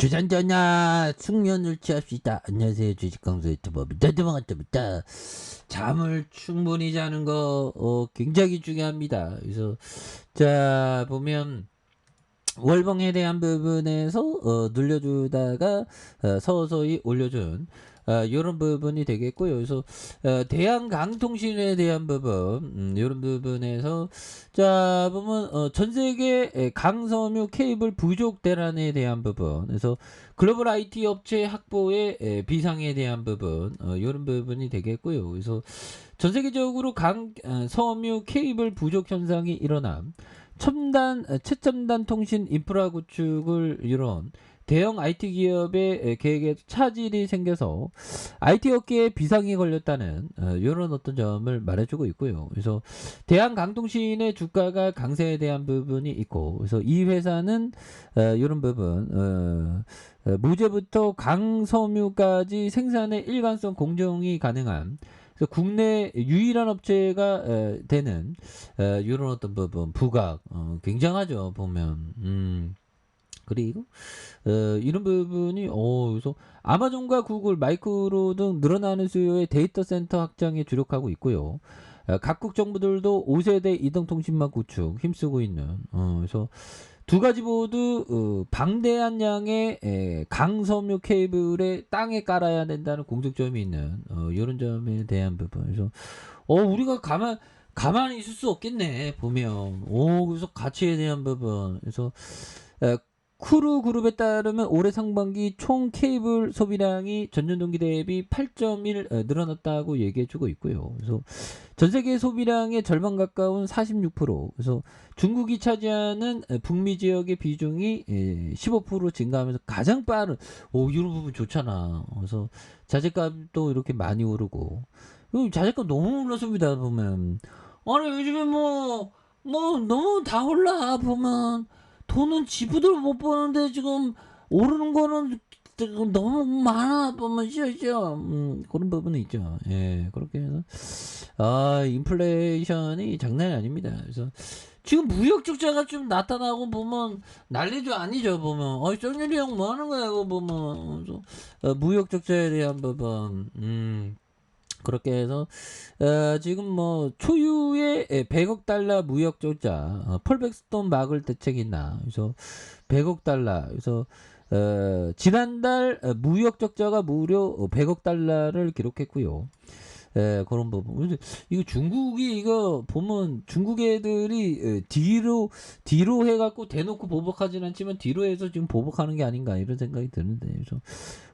주전자나 숙면을 취합시다. 안녕하세요. 주식강사 유튜버입니다. 반갑습니다. 잠을 충분히 자는 거 굉장히 중요합니다. 그래서 자 보면 월봉에 대한 부분에서 눌려주다가 서서히 올려준 이런 부분이 되겠고요. 그래서 대한강통신에 대한 부분 이런 부분에서 자 보면 전 세계 강섬유 케이블 부족 대란에 대한 부분, 그래서 글로벌 IT 업체 확보의 비상에 대한 부분 이런 부분이 되겠고요. 그래서 전 세계적으로 섬유 케이블 부족 현상이 일어남 최첨단 통신 인프라 구축을 이룬 대형 IT 기업의 계획에 차질이 생겨서 IT 업계에 비상이 걸렸다는 이런 어떤 점을 말해주고 있고요. 그래서 대한강통신의 주가가 강세에 대한 부분이 있고, 그래서 이 회사는 이런 부분 무제부터 강섬유까지 생산의 일관성 공정이 가능한, 그래서 국내 유일한 업체가 되는 이런 어떤 부분 부각 굉장하죠 보면. 그리고 이런 부분이 그래서 아마존과 구글, 마이크로 등 늘어나는 수요의 데이터 센터 확장에 주력하고 있고요. 각국 정부들도 5세대 이동통신망 구축 힘쓰고 있는 그래서 두 가지 모두 방대한 양의 강섬유 케이블에 땅에 깔아야 된다는 공통점이 있는 이런 점에 대한 부분. 그래서 우리가 가만히 있을 수 없겠네 보면. 그래서 가치에 대한 부분. 그래서 쿠르 그룹에 따르면 올해 상반기 총 케이블 소비량이 전년 동기 대비 8.1 늘어났다고 얘기해주고 있고요. 그래서 전 세계 소비량의 절반 가까운 46%, 그래서 중국이 차지하는 북미 지역의 비중이 15% 증가하면서 가장 빠른. 이런 부분 좋잖아. 그래서 자재값도 이렇게 많이 오르고, 자재값 너무 올랐습니다 보면. 아니 요즘에 뭐 너무 다 올라 보면. 돈은 지부들 못 버는데 지금 오르는 거는 지금 너무 많아 보면 싫죠. 그런 부분은 있죠. 예, 그렇게 해서 인플레이션이 장난이 아닙니다. 그래서 지금 무역 적자가 좀 나타나고 보면 난리도 아니죠. 보면 정렬이 형 뭐 하는 거야 이거 보면. 그래서 무역 적자에 대한 부분 그렇게 해서 지금 뭐 초유의 100억 달러 무역 적자, 펄백스톤 막을 대책이 있나. 그래서 100억 달러. 그래서 지난달 무역 적자가 무려 100억 달러를 기록했고요. 그런 부분. 근데 이거 중국이 이거 보면 중국 애들이 뒤로 해갖고 대놓고 보복하진 않지만 뒤로 해서 지금 보복하는 게 아닌가 이런 생각이 드는데. 그래서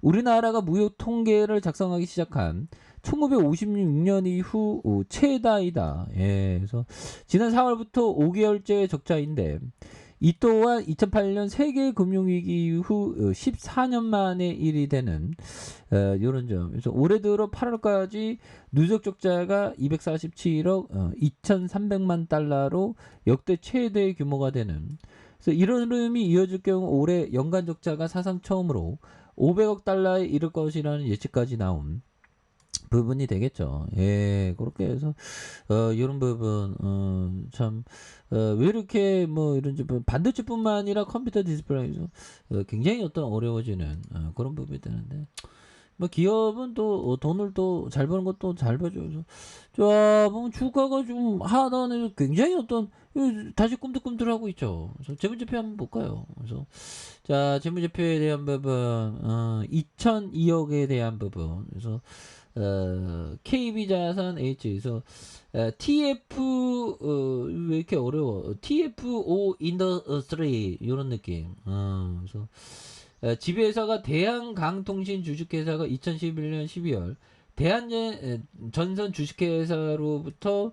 우리나라가 무역 통계를 작성하기 시작한 1956년 이후 최다이다. 예, 그래서 지난 4월부터 5개월째 적자인데, 이 또한 2008년 세계 금융위기 이후 14년 만의 일이 되는 이런 점. 그래서 올해 들어 8월까지 누적 적자가 247억 2,300만 달러로 역대 최대 규모가 되는. 그래서 이런 흐름이 이어질 경우 올해 연간 적자가 사상 처음으로 500억 달러에 이를 것이라는 예측까지 나온 부분이 되겠죠. 예, 그렇게 해서 이런 부분 왜 이렇게 뭐 이런 부분 반도체뿐만 아니라 컴퓨터 디스플레이에서 굉장히 어떤 어려워지는 그런 부분이 되는데, 뭐 기업은 또 돈을 또 잘 버는 것도 잘 버죠. 그래서 자 보면 주가가 좀 하단에서 굉장히 어떤 다시 꿈틀꿈틀하고 있죠. 그래서 재무제표 한번 볼까요? 그래서 자 재무제표에 대한 부분 2,002억에 대한 부분. 그래서 KB자산 H에서 TF 왜 이렇게 어려워? TFO 인더스트리 이런 느낌. 그래서 지배회사가 대한강통신 주식회사가 2011년 12월 대한전선 주식회사로부터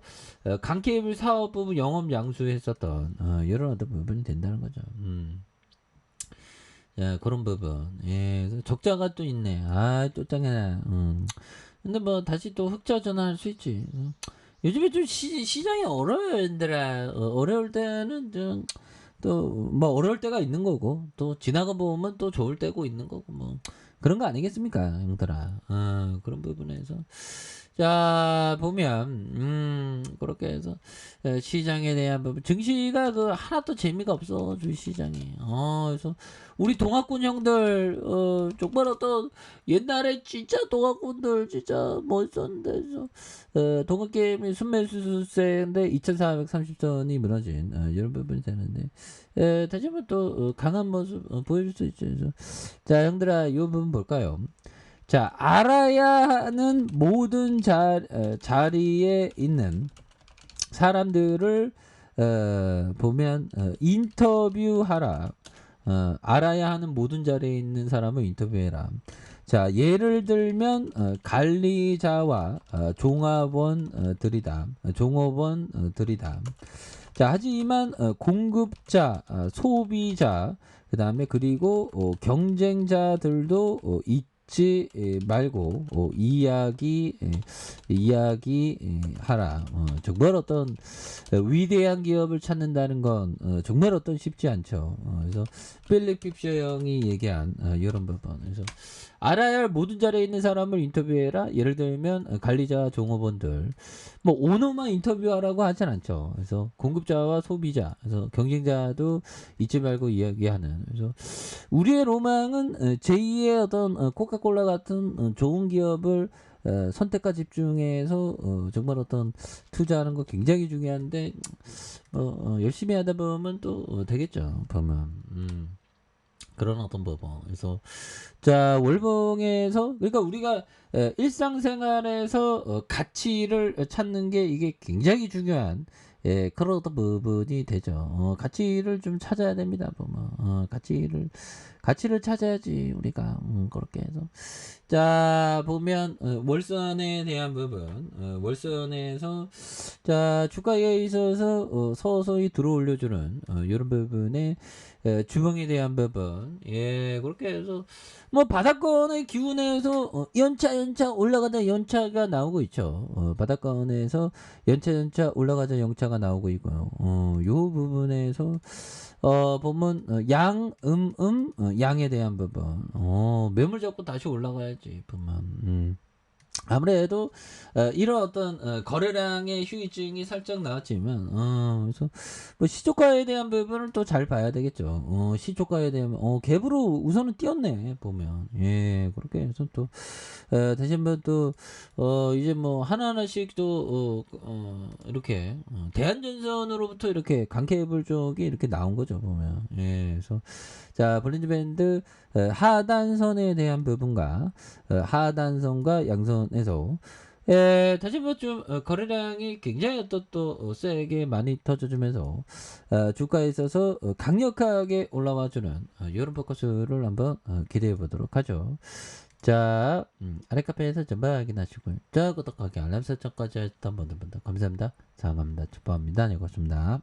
강케이블 사업 부분 영업 양수했었던 이런 어떤 부분이 된다는 거죠. 그런 부분. 예, 그래서 적자가 또 있네. 또 짱이네. 근데 뭐 다시 또 흑자 전환할 수 있지. 요즘에 좀 시장이 어려워요, 얘들아. 어려울 때는 좀 또 뭐 어려울 때가 있는 거고, 또 지나가 보면 또 좋을 때고 있는 거고, 뭐 그런 거 아니겠습니까, 형들아. 그런 부분에서 자, 보면, 그렇게 해서, 시장에 대한 부분, 증시가 그, 하나도 재미가 없어, 주식시장이. 그래서, 우리 동학군 형들, 정말 어떤, 옛날에 진짜 동학군들 진짜 멋있었는데, 동학개미 순매수세인데 2,430선이 무너진, 이런 부분이 되는데, 다시 한번 또, 강한 모습, 보여줄 수 있죠. 그래서, 자, 형들아, 이 부분 볼까요? 자, 알아야 하는 모든 자리에 있는 사람들을 보면 인터뷰하라. 알아야 하는 모든 자리에 있는 사람을 인터뷰해라. 자, 예를 들면 관리자와 종업원들이다. 종업원들이다. 자, 하지만 공급자, 소비자, 그 다음에 그리고 경쟁자들도 잊지 말고 이야기 하라. 정말 어떤 위대한 기업을 찾는다는 건 정말 어떤 쉽지 않죠. 그래서 필립 핍셔 형이 얘기한 이런 부분. 그래서 알아야 할 모든 자리에 있는 사람을 인터뷰해라. 예를 들면 관리자, 종업원들, 뭐 오너만 인터뷰하라고 하진 않죠. 그래서 공급자와 소비자, 그래서 경쟁자도 잊지 말고 이야기하는. 그래서 우리의 로망은 제2의 어떤 코카콜라 같은 좋은 기업을 선택과 집중해서 정말 어떤 투자하는 거 굉장히 중요한데 열심히 하다 보면 또 되겠죠. 보면 그런 어떤 부분. 그래서 자, 월봉에서 그러니까 우리가 일상생활에서 가치를 찾는 게 이게 굉장히 중요한 그런 어떤 부분이 되죠. 가치를 좀 찾아야 됩니다. 보면 가치를 찾아야지 우리가 그렇게 해서 자, 보면 월선에 대한 부분, 월선에서 자, 주가에 있어서 서서히 들어올려주는 이런 부분에 주봉에 대한 부분, 예, 그렇게 해서 뭐 바닥권의 기운에서 연차 올라가다 연차가 나오고 있죠. 바닥권에서 연차 올라가자 연차가 나오고 있고요. 요 부분에서 보면 양에 대한 부분. 매물 잡고 다시 올라가야지 보면. 아무래도 이런 어떤 거래량의 휴유증이 살짝 나왔지만 그래서 뭐 시초가에 대한 부분을 또 잘 봐야 되겠죠. 시초가에 대한 갭으로 우선은 띄었네 보면 예 그렇게 해서 또 다시 한번 또 이제 뭐 하나하나씩 또 이렇게 대한전선으로부터 이렇게 강케이블 쪽이 이렇게 나온 거죠 보면 예 그래서 자 볼린저 밴드 하단선에 대한 부분과 하단선과 양선에서 다시 한번 좀 거래량이 굉장히 또 세게 많이 터져주면서 주가에 있어서 강력하게 올라와주는 이런 포커스를 한번 기대해 보도록 하죠. 자, 아래 카페에서 전부 확인하시고요. 자, 구독하기 알람 설정까지 했던 분들 감사합니다. 사랑합니다. 축복합니다. 네, 고맙습니다.